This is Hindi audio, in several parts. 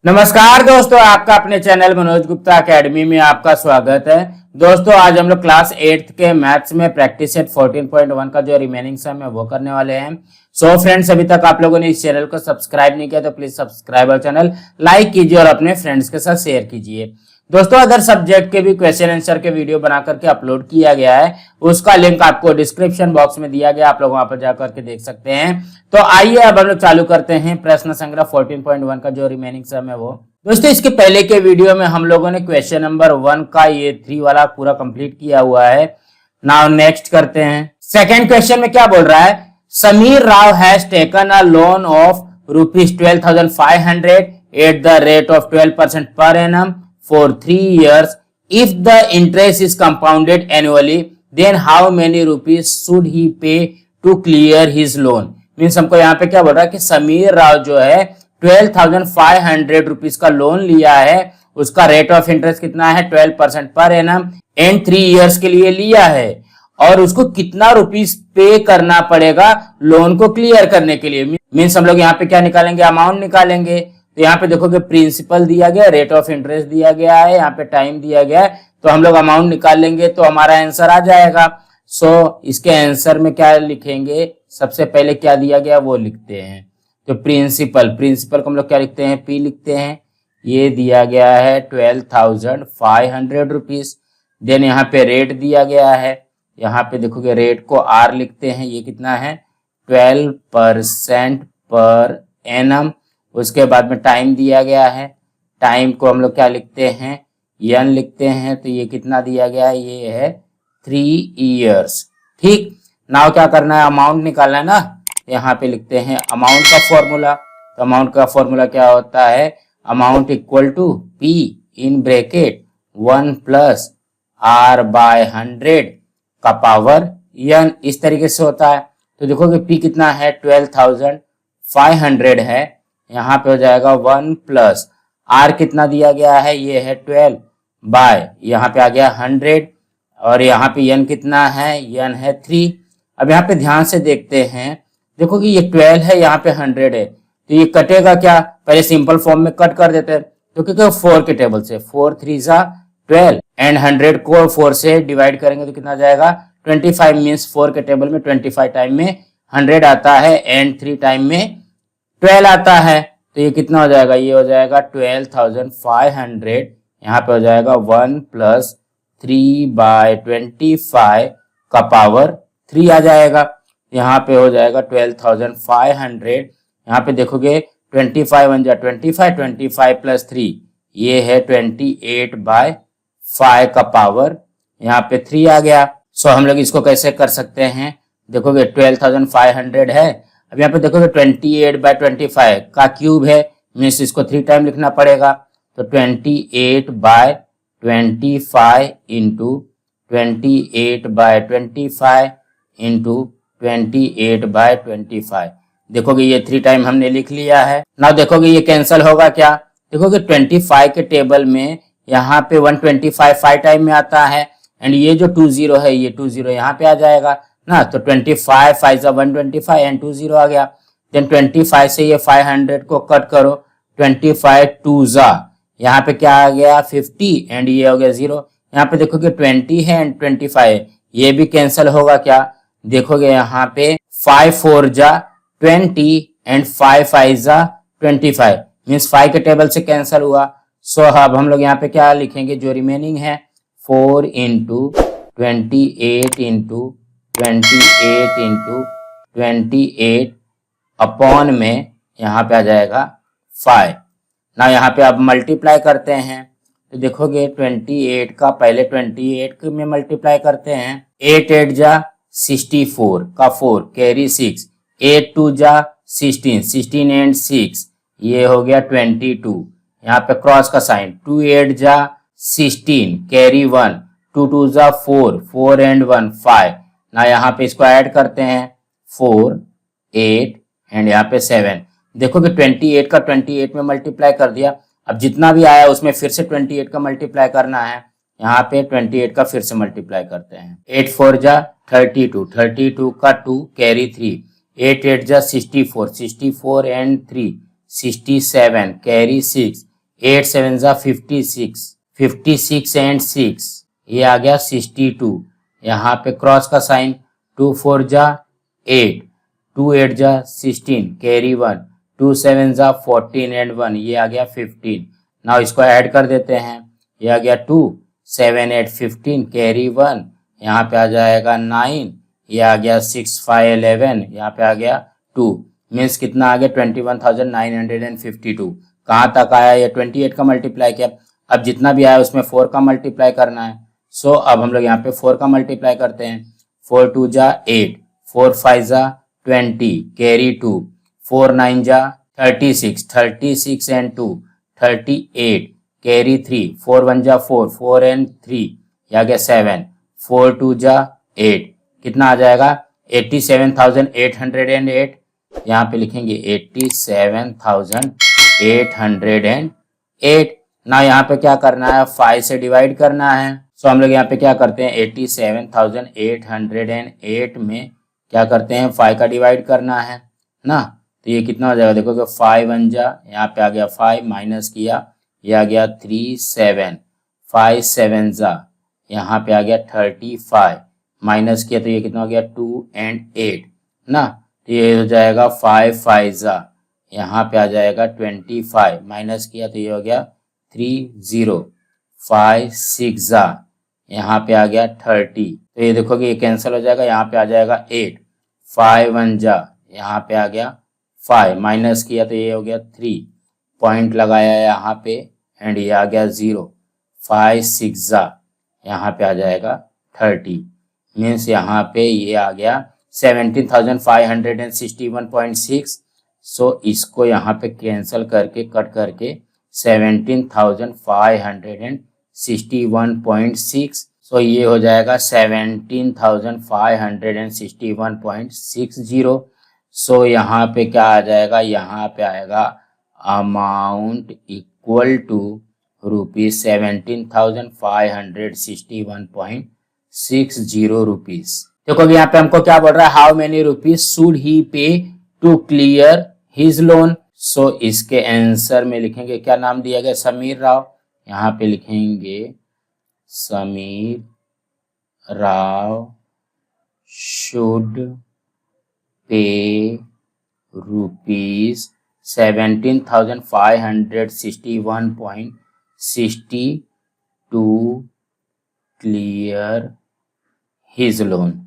नमस्कार दोस्तों, आपका अपने चैनल मनोज गुप्ता एकेडमी में आपका स्वागत है। दोस्तों आज हम लोग क्लास 8th के मैथ्स में प्रैक्टिस सेट 14.1 का जो रिमेनिंग सम है वो करने वाले हैं। सो फ्रेंड्स, अभी तक आप लोगों ने इस चैनल को सब्सक्राइब नहीं किया तो प्लीज सब्सक्राइब और चैनल लाइक कीजिए और अपने फ्रेंड्स के साथ शेयर कीजिए। दोस्तों अदर सब्जेक्ट के भी क्वेश्चन आंसर के वीडियो बना करके अपलोड किया गया है, उसका लिंक आपको डिस्क्रिप्शन बॉक्स में दिया गया, आप लोग वहां पर जाकर के देख सकते हैं। तो आइए अब हम लोग चालू करते हैं प्रश्न संग्रह 14.1 का जो रिमेनिंग सम है वो। दोस्तों इसके पहले के वीडियो में हम लोगों ने क्वेश्चन नंबर 1 का ये 3 वाला पूरा कंप्लीट किया हुआ है। नाउ नेक्स्ट करते हैं। सेकेंड क्वेश्चन में क्या बोल रहा है, Sameer Rao has taken a loan of ₹12,500 at the rate of 12% per annum for 3 years. If the interest is compounded annually, then how many rupees should he pay to clear his loan? Means हमको यहाँ पे क्या बोल रहा है कि समीर राव जो है 12,500 रुपीज का लोन लिया है, उसका रेट ऑफ इंटरेस्ट कितना है 12% पर एनम एंड 3 इयर्स के लिए लिया है, और उसको कितना रुपीज पे करना पड़ेगा लोन को क्लियर करने के लिए। मीन्स हम लोग यहाँ पे क्या निकालेंगे, अमाउंट निकालेंगे। तो यहाँ पे देखोगे प्रिंसिपल दिया गया, रेट ऑफ इंटरेस्ट दिया गया है, यहाँ पे टाइम दिया गया है, तो हम लोग अमाउंट निकाल लेंगे तो हमारा आंसर आ जाएगा। सो इसके आंसर में क्या लिखेंगे, सबसे पहले क्या दिया गया वो लिखते हैं। तो प्रिंसिपल को हम लोग क्या लिखते हैं, पी लिखते हैं। ये दिया गया है 12,500 रुपीज। देन यहाँ पे रेट दिया गया है, यहाँ पे देखोगे रेट को आर लिखते हैं, ये कितना है 12% पर एनम। उसके बाद में टाइम दिया गया है, टाइम को हम लोग क्या लिखते हैं, यन लिखते हैं। तो ये कितना दिया गया है, ये है 3 इयर्स। ठीक, नाउ क्या करना है, अमाउंट निकालना है ना। यहाँ पे लिखते हैं अमाउंट का फॉर्मूला। तो अमाउंट का फॉर्मूला क्या होता है, amount equal to P in bracket 1 plus R by 100 का पावर यन, इस तरीके से होता है। तो देखोगे पी कितना है 12,500 है, यहाँ पे हो जाएगा 1 प्लस आर कितना दिया गया है, ये है 12 बाय यहाँ पे आ गया 100, और यहाँ पे यन कितना है, यन है 3। अब यहाँ पे ध्यान से देखते हैं, देखो कि ये 12 है, यहाँ पे 100 है, तो ये कटेगा क्या, पहले सिंपल फॉर्म में कट कर देते हैं। तो क्योंकि 4 के टेबल से 4 3 जा 12 एंड 100 को 4 से डिवाइड करेंगे तो कितना जाएगा 25। मीन्स 4 के टेबल में 25 टाइम में 100 आता है एंड 3 टाइम में 12 आता है। तो ये कितना हो जाएगा, ये हो जाएगा 12,500, यहाँ पे हो जाएगा 1 प्लस 3 बाय 25 का पावर 3 आ जाएगा। यहाँ पे हो जाएगा 12,500, यहाँ पे देखोगे 25 1 जा 25, 25 प्लस 3 ये है 28 बाय 5 का पावर यहाँ पे 3 आ गया। सो हम लोग इसको कैसे कर सकते हैं, देखोगे 12,500 है, अब यहाँ पे देखोगे 28 बाय 25 का क्यूब है, मीन्स इसको 3 टाइम लिखना पड़ेगा। तो 28 by 25 into 28 by 25 into 28 by 25, देखोगे ये 3 टाइम हमने लिख लिया है। नाउ देखोगे ये कैंसिल होगा क्या, देखोगे 25 के टेबल में यहाँ पे 125 5 टाइम में आता है, एंड ये जो 20 है ये 20 यहाँ पे आ जाएगा ना। तो 25 5 जा 125 एंड 20 आ गया। देन 25 से ये 500 को कट करो, 25 2 जा यहाँ पे क्या आ गया 50 एंड ये हो गया 0। यहाँ पे देखोगे 20 है एंड 25 ये भी कैंसिल होगा क्या, देखोगे यहाँ पे 5 4 जा 20 एंड 5 5 जा 25, मीन्स 5 के टेबल से कैंसिल हुआ। सो अब हम लोग यहाँ पे क्या लिखेंगे, जो रिमेनिंग है 4 इंटू 28 इंटू 28 इंटू 28 अपॉन में यहाँ पे आ जाएगा 5। ना यहाँ पे अब मल्टीप्लाई करते हैं, तो देखोगे 28 का पहले 28 में मल्टीप्लाई करते हैं, 8 8 जा 64 का 4 कैरी 6, 8 2 जा 16, 16 एंड 6 ये हो गया 22, यहाँ पे क्रॉस का साइन, 2 8 जा 16 कैरी 1, 2 2 जा 4, 4 एंड 1 5। ना यहाँ पे इसको ऐड करते हैं 4 8 एंड यहाँ पे 7, देखो कि 28 का 28 में मल्टीप्लाई कर दिया। अब जितना भी आया उसमें फिर से 28 का मल्टीप्लाई करना है, यहाँ पे 28 का फिर से मल्टीप्लाई करते हैं, 8 4 जा 32, 32 का 2 कैरी 3, 8 8 जा 64, 64 एंड 3 67 कैरी 6, 8 7 जा 56, 56 एंड 6 ये आ गया 62। यहाँ पे क्रॉस का साइन, 2 4 जा 8, 2 8 जा 16 कैरी 1, 2 7 जा 14 एंड 1 ये आ गया 15। नाउ इसको ऐड कर देते हैं, ये आ गया 2 7 8 15 कैरी 1, यहाँ पे आ जाएगा 9, ये आ गया 6 5 11, यहाँ पे आ गया 2, मीन्स कितना आ गया 21,952। कहाँ तक आया, ये 28 का मल्टीप्लाई किया। अब जितना भी आया उसमें 4 का मल्टीप्लाई करना है। सो अब हम लोग यहाँ पे 4 का मल्टीप्लाई करते हैं। 4 2 जा 8, 4 5 जा 20 कैरी 2, 4 9 जा 36, 36 एंड 2 38 कैरी 3, 4 1 जा 4, 4 एंड 3 ये आ गया 7, 4 2 जा 8 कितना आ जाएगा 87,808। यहाँ पे लिखेंगे 87,808। ना यहाँ पे क्या करना है, 5 से डिवाइड करना है। सो हम लोग यहाँ पे क्या करते हैं 87,808 में क्या करते हैं 5 का डिवाइड करना है ना। तो ये कितना हो जाएगा, देखोगे 5 1 जा, यहाँ पे आ गया 5 माइनस किया, ये आ गया 3 7, 5 7 जा, यहाँ पे आ गया 35 माइनस किया तो ये कितना हो गया 2 एंड 8 ना। तो ये हो जाएगा 5 5 जा, यहाँ पे आ जाएगा 25 माइनस किया तो ये हो गया 3 0, 5 6 जा, यहाँ पे आ गया 30 तो ये देखोगे ये कैंसिल हो जाएगा, यहाँ पे आ जाएगा 8, 5 1 जा, यहाँ पे आ गया 5 माइनस किया तो ये हो गया 3, पॉइंट लगाया यहाँ पे एंड ये आ गया 0, 5 6 जा, यहाँ पे आ जाएगा 30, मीन्स यहाँ पे ये आ गया 17,561.6। सो इसको यहाँ पे कैंसिल करके कट करके 17,561.6, सो ये हो जाएगा 17,561.60। सो यहाँ पे क्या आ जाएगा, यहाँ पे आएगा amount equal to rupees 17,561.60 rupees. देखो अभी यहाँ पे हमको क्या बोल रहा है, how many rupees should he pay to clear his loan. So इसके आंसर में लिखेंगे, क्या नाम दिया गया, समीर राव, यहाँ पे लिखेंगे Sameer Rao should pay rupees 17,561.60 to clear his loan.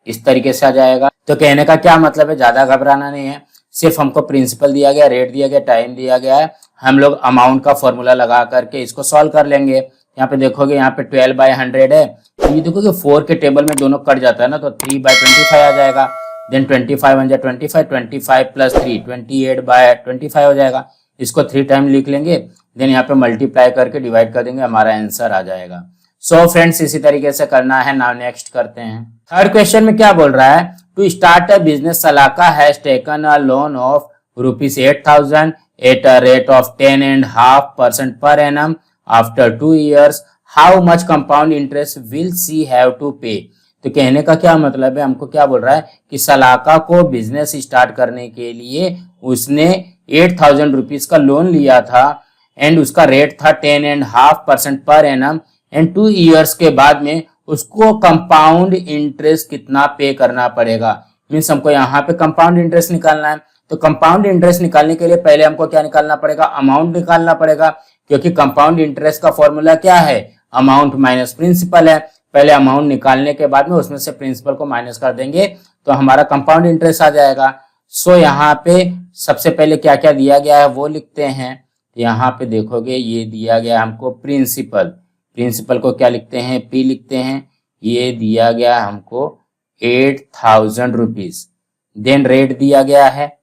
इस तरीके से आ जाएगा। तो कहने का क्या मतलब है, ज्यादा घबराना नहीं है, सिर्फ हमको प्रिंसिपल दिया गया, रेट दिया गया, टाइम दिया गया है, हम लोग अमाउंट का फॉर्मूला लगा करके इसको सॉल्व कर लेंगे। यहाँ पे देखोगे यहाँ पे 12/100 है, तो ये देखोगे 4 के टेबल में दोनों कट जाता है ना, तो 3/25 आ जाएगा। देन 25 1 जा 25, 25 प्लस 3 28/25 हो जाएगा। इसको 3 टाइम लिख लेंगे, देन यहाँ पे मल्टीप्लाई करके डिवाइड कर देंगे, हमारा आंसर आ जाएगा। सो फ्रेंड्स इसी तरीके से करना है। नाउ नेक्स्ट करते हैं। थर्ड क्वेश्चन में क्या बोल रहा है, टू स्टार्ट अ बिजनेस सलाका has taken a loan of ₹8,000 at a rate of 10.5% per annum after 2 years, how much compound interest will she have to pay. तो कहने का क्या मतलब है, हमको क्या बोल रहा है कि सलाका को बिजनेस स्टार्ट करने के लिए उसने 8,000 रुपीज का लोन लिया था एंड उसका रेट था 10.5% पर एनम एंड 2 years के बाद में उसको कंपाउंड इंटरेस्ट कितना पे करना पड़ेगा। मीन्स हमको यहाँ पे कंपाउंड इंटरेस्ट निकालना है। तो कंपाउंड इंटरेस्ट निकालने के लिए पहले हमको क्या निकालना पड़ेगा, अमाउंट निकालना पड़ेगा, क्योंकि कंपाउंड इंटरेस्ट का फॉर्मूला क्या है, अमाउंट माइनस प्रिंसिपल है। पहले अमाउंट निकालने के बाद में उसमें से प्रिंसिपल को माइनस कर देंगे तो हमारा कंपाउंड इंटरेस्ट आ जाएगा। सो यहाँ पे सबसे पहले क्या क्या दिया गया है वो लिखते हैं। यहाँ पे देखोगे ये दिया गया हमको प्रिंसिपल, प्रिंसिपल को क्या लिखते हैं, पी लिखते हैं। ये दिया गया हमको 8,000 रुपीज। देन रेट दिया गया है,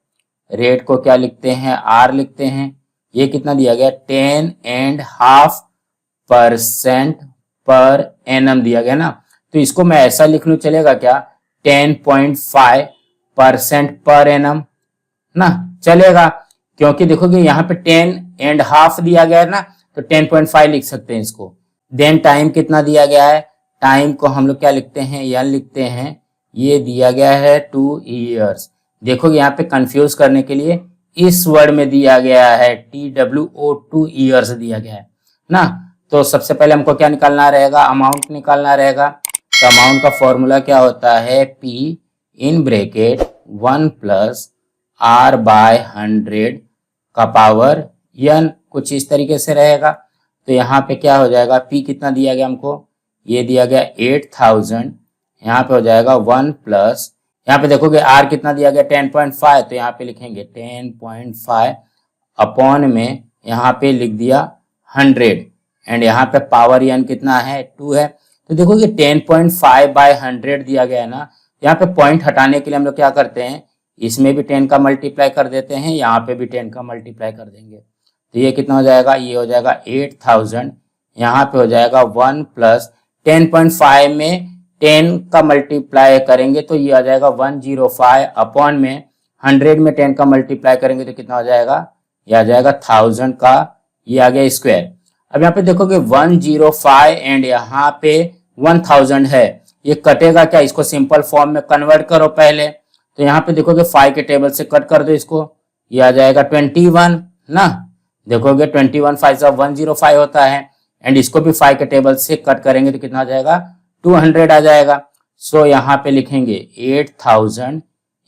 रेट को क्या लिखते हैं, आर लिखते हैं। ये कितना दिया गया 10.5% पर एनम दिया गया ना, तो इसको मैं ऐसा लिख लूं चलेगा क्या, 10.5% पर एनम ना चलेगा, क्योंकि देखोगे यहाँ पे 10.5 दिया गया है ना, तो 10.5 लिख सकते हैं इसको। देन टाइम कितना दिया गया है, टाइम को हम लोग क्या लिखते हैं, एन लिखते हैं। ये दिया गया है 2 years। देखोगे यहाँ पे कंफ्यूज करने के लिए इस वर्ड में दिया गया है TWO2 ईयर्स दिया गया है ना। तो सबसे पहले हमको क्या निकालना रहेगा, अमाउंट निकालना रहेगा। तो अमाउंट का फॉर्मूला क्या होता है, P in bracket 1 plus R by 100 का पावर n, कुछ इस तरीके से रहेगा। तो यहाँ पे क्या हो जाएगा, P कितना दिया गया हमको, ये दिया गया 8000, यहाँ पे हो जाएगा 1 प्लस, यहाँ पे देखोगे R कितना दिया गया 10.5, तो यहाँ पे लिखेंगे 10.5 अपॉन में यहाँ पे लिख दिया 100 एंड यहाँ पे पावर n कितना है 2 है। तो देखोगे 10.5 बाय 100 दिया गया है ना, यहाँ पे पॉइंट हटाने के लिए हम लोग क्या करते हैं, इसमें भी 10 का मल्टीप्लाई कर देते हैं, यहाँ पे भी 10 का मल्टीप्लाई कर देंगे। तो ये कितना हो जाएगा, ये हो जाएगा 8000, यहाँ पे हो जाएगा 1 प्लस 10.5 में 10 का मल्टीप्लाई करेंगे तो ये आ जाएगा 105 अपॉन में 100 में 10 का मल्टीप्लाई करेंगे तो कितना हो जाएगा, ये आ जाएगा 1000 का, ये आ गया स्क्वायर। अब यहाँ पे देखोगे 105 एंड यहाँ पे 1000 है, ये कटेगा क्या, इसको सिंपल फॉर्म में कन्वर्ट करो पहले। तो यहाँ पे देखोगे 5 के टेबल से कट कर दो इसको, ये आ जाएगा 21 ना। देखोगे 21 5 से 105 होता है एंड इसको भी 5 के टेबल से कट करेंगे तो कितना आ जाएगा, 200 आ जाएगा। सो यहाँ पे लिखेंगे 8000,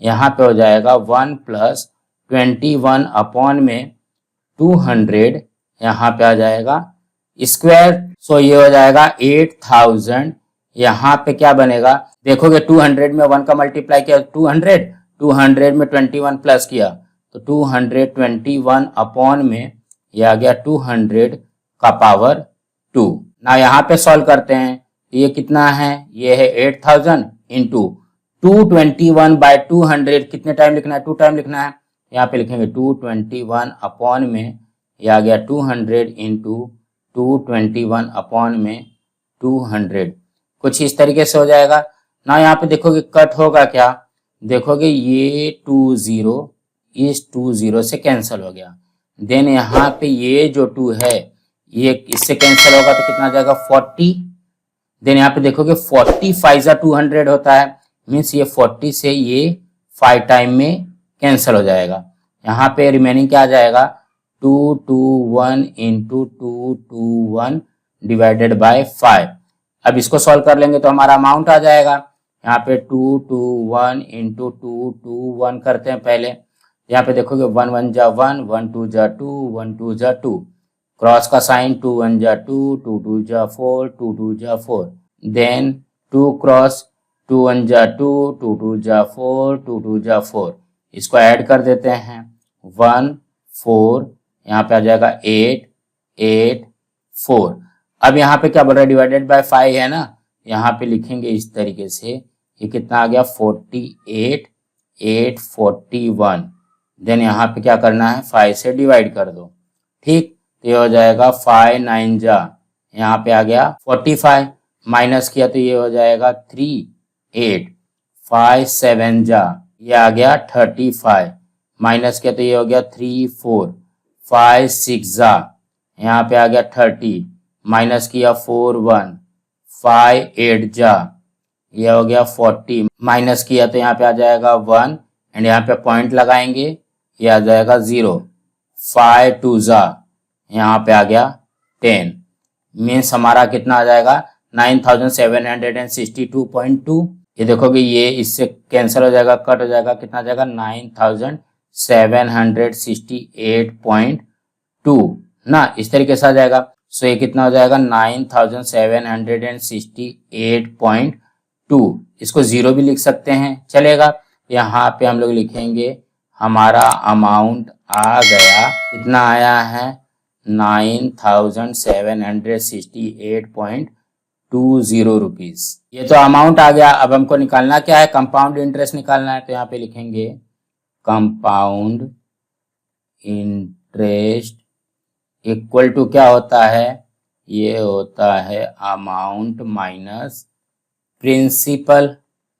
यहाँ पे हो जाएगा 1 प्लस 21 अपॉन में 200, यहाँ पे आ जाएगा स्क्वायर। सो ये हो जाएगा 8000, यहाँ पे क्या बनेगा, देखोगे 200 में 1 का मल्टीप्लाई किया 200 में 21 प्लस किया तो 221 अपॉन में ये आ गया 200 का पावर 2 ना। यहाँ पे सॉल्व करते हैं, ये कितना है, ये है 8000 इंटू 221 बाय 200, कितने टाइम लिखना है, 2 टाइम लिखना है। यहाँ पे लिखेंगे 221 अपॉन में ये आ गया 200 इंटू 221 अपॉन में 200, कुछ इस तरीके से हो जाएगा ना। यहाँ पे देखोगे कट होगा क्या, देखोगे ये 20 इस 20 से कैंसिल हो गया, देन यहाँ पे ये जो 2 है ये इससे कैंसिल होगा तो कितना आ जाएगा 40, देन यहाँ पे देखोगे 40 5 जा 200 होता है, मीन्स ये 40 से ये 5 टाइम में कैंसिल हो जाएगा। यहाँ पे रिमेनिंग क्या आ जाएगा, 221 इंटू 221 डिवाइडेड बाय 5। अब इसको सॉल्व कर लेंगे तो हमारा अमाउंट आ जाएगा, यहाँ पे 221 इंटू 221 करते हैं पहले। यहाँ पे देखोगे 1 1 जा 1, 1 2 जा 2, 1 2 जा 2, क्रॉस का साइन 2 1 जा 2, 2 2 जा 4, 2 2 जा 4, देन 2 क्रॉस 2 1 जा 2, 2 2 जा 4, 2 2 जा 4, इसको ऐड कर देते हैं 1 4, यहाँ पे आ जाएगा 8 8 4। अब यहाँ पे क्या बोल रहा है, डिवाइडेड बाय 5 है ना, यहाँ पे लिखेंगे इस तरीके से, ये कितना आ गया 48 8 41, देन यहाँ पे क्या करना है 5 से डिवाइड कर दो, ठीक। तो ये हो जाएगा 5 9 जा, यहाँ पे आ गया 45, माइनस किया तो ये हो जाएगा 3 8, 5 7 जा, ये आ गया 35, माइनस किया तो ये हो गया 3 4, 5 6 जा, यहाँ पे आ गया 30, माइनस किया 4 1, 5 8 जा, ये हो गया 40, माइनस किया तो यहाँ पे आ जाएगा 1 एंड यहाँ पे पॉइंट लगाएंगे, ये आ जाएगा 0, 5 2 जा, यहाँ पे आ गया 10, मीन्स हमारा कितना आ जाएगा 9762.2। ये देखोगे ये इससे कैंसिल हो जाएगा, कट हो जाएगा, कितना आ जाएगा 9768.2 ना, इस तरीके से आ जाएगा। सो ये कितना हो जाएगा 9768.2, इसको 0 भी लिख सकते हैं चलेगा। यहाँ पे हम लोग लिखेंगे हमारा अमाउंट आ गया, कितना आया है 9768.20 रुपीज। ये तो अमाउंट आ गया। अब हमको निकालना क्या है, कंपाउंड इंटरेस्ट निकालना है। तो यहाँ पे लिखेंगे कंपाउंड इंटरेस्ट इक्वल टू क्या होता है, ये होता है अमाउंट माइनस प्रिंसिपल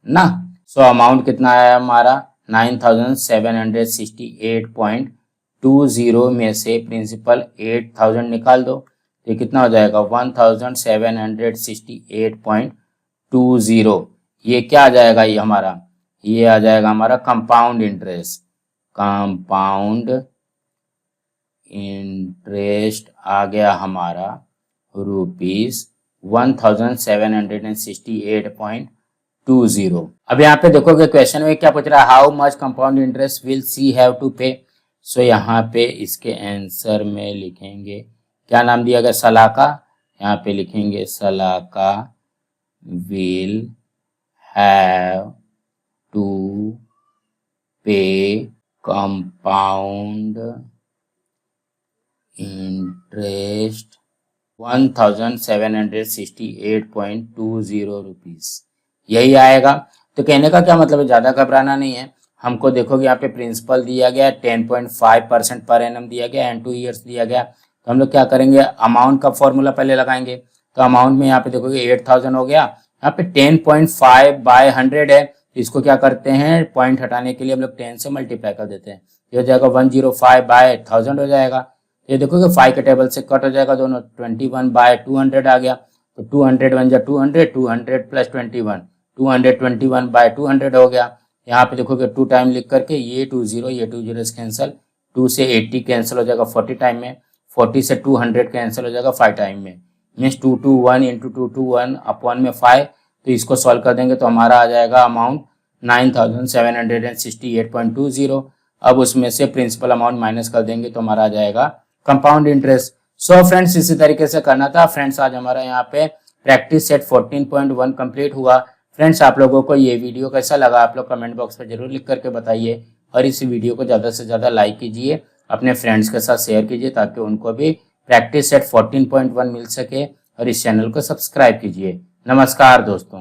ना। सो अमाउंट कितना आया हमारा 9768.20 में से प्रिंसिपल 8000 निकाल दो तो कितना हो जाएगा 1768.20। ये क्या आ जाएगा, ये आ जाएगा हमारा कंपाउंड इंटरेस्ट। कंपाउंड इंटरेस्ट आ गया हमारा ₹1768.20। अब यहाँ पे देखोगे क्वेश्चन में क्या पूछ रहा है, how much compound interest will she have to pay. So यहाँ पे इसके आंसर में लिखेंगे, क्या नाम दिया गया, सलाका, यहाँ पे लिखेंगे सलाका विल हैव टू पे कंपाउंड इंटरेस्ट ₹1768.20। यही आएगा। तो कहने का क्या मतलब है, ज़्यादा घबराना नहीं है। हमको देखोगे यहाँ पे प्रिंसिपल दिया गया 10.5% पर एनम दिया गया एंड 2 ईयर्स दिया गया। तो हम लोग क्या करेंगे, अमाउंट का फॉर्मूला पहले लगाएंगे। तो अमाउंट में यहाँ पे देखोगे 8000 हो गया, यहाँ पे 10.5/100 है, तो इसको क्या करते हैं, पॉइंट हटाने के लिए हम लोग 10 से मल्टीप्लाई कर देते हैं। ये हो जाएगा 105/1000 हो जाएगा। ये देखोगे 5 के टेबल से कट हो जाएगा दोनों, 21/200 आ गया। तो 200 बन जाए 200, 200 प्लस 21, 221/200 हो गया। यहाँ पे देखोगे 2 टाइम लिख करके ये 20, ये 20 कैंसिल, 2 से 80 कैंसिल हो जाएगा 40 टाइम में, 40 से 200 कैंसिल हो जाएगा 5 टाइम में, मीन्स 221 इंटू 221 अपॉन में 5। तो इसको सॉल्व कर देंगे तो हमारा आ जाएगा अमाउंट 9768.20। अब उसमें से प्रिंसिपल अमाउंट माइनस कर देंगे तो हमारा आ जाएगा कंपाउंड इंटरेस्ट। सो फ्रेंड्स इसी तरीके से करना था। फ्रेंड्स आज हमारा यहाँ पे प्रैक्टिस सेट 14.1 कंप्लीट हुआ। फ्रेंड्स आप लोगों को ये वीडियो कैसा लगा आप लोग कमेंट बॉक्स में जरूर लिख करके बताइए, और इस वीडियो को ज़्यादा से ज़्यादा लाइक कीजिए, अपने फ्रेंड्स के साथ शेयर कीजिए ताकि उनको भी प्रैक्टिस सेट 14.1 मिल सके, और इस चैनल को सब्सक्राइब कीजिए। नमस्कार दोस्तों।